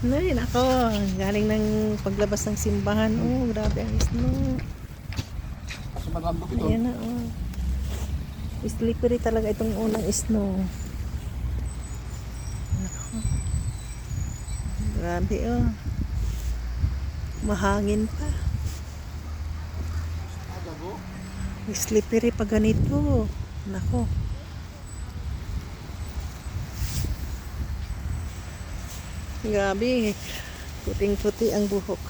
Ay, nako. Galing ng paglabas ng simbahan. Oh, grabe ang snow. Kasi malambot ito. Ayan na, oh. Slippery talaga itong unang snow. Nako. Grabe, oh. Mahangin pa. Slippery pa ganito. Nako. Grabe. Puting-puti ang buhok.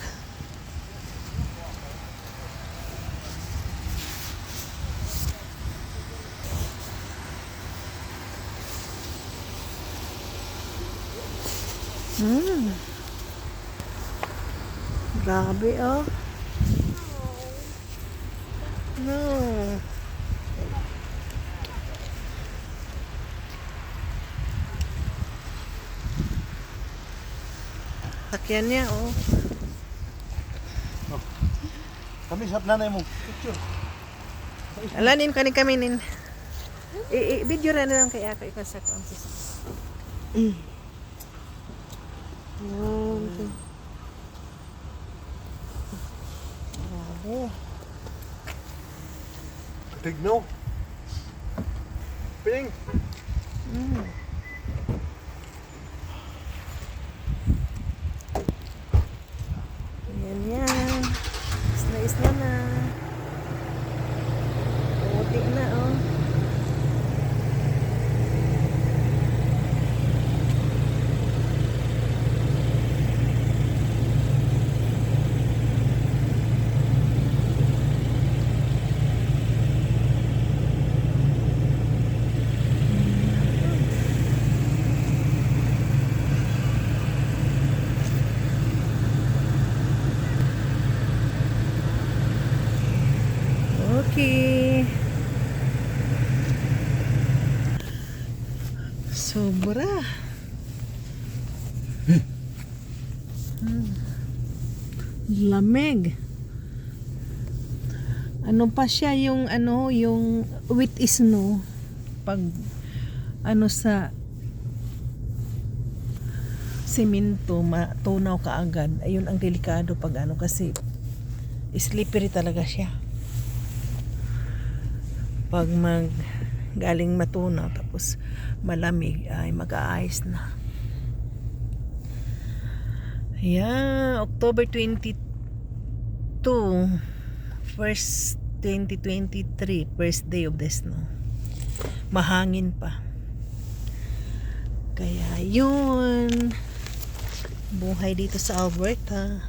Grabe, oh. No. Sakyan niya, oh. Kami sap nanay mo. Picture. Alanin kami. Video na lang kaya ako ikaw sa kontis. Grabe. Tigno. Ping. Yan. Isna na. Puti na, oh. Okay. Sobra. Lamig. Ano pa siya yung with snow pag sa semento matunaw kaagad. Ayun ang delikado pag kasi slippery talaga siya. Pag galing matunaw tapos malamig ay mag-a-ice na. Yeah, October 22 first 2023 first day of the snow. Mahangin pa. Kaya yun, buhay dito sa Alberta.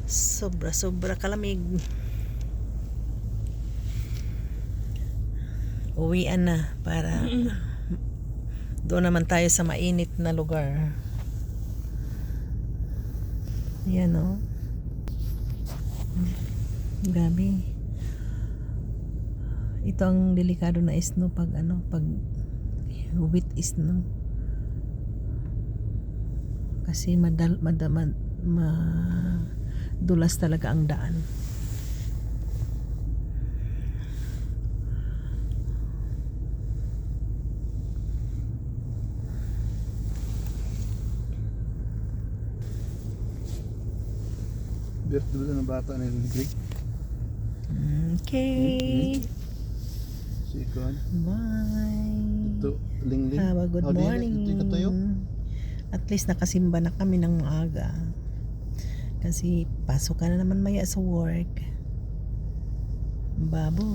Sobra kalamig. Uwian na para doon naman tayo sa mainit na lugar. Yan, oh. Grabe. Ito ang delikado na snow pag with snow. Kasi madulas talaga ang daan. Birthday ng bata na yung Greek. Okay. Sikon. Bye. Ito, Lingling. Have a good morning. Ito tayo. At least nakasimba na kami ng maaga. Kasi pasok ka na naman maya sa work. Babo.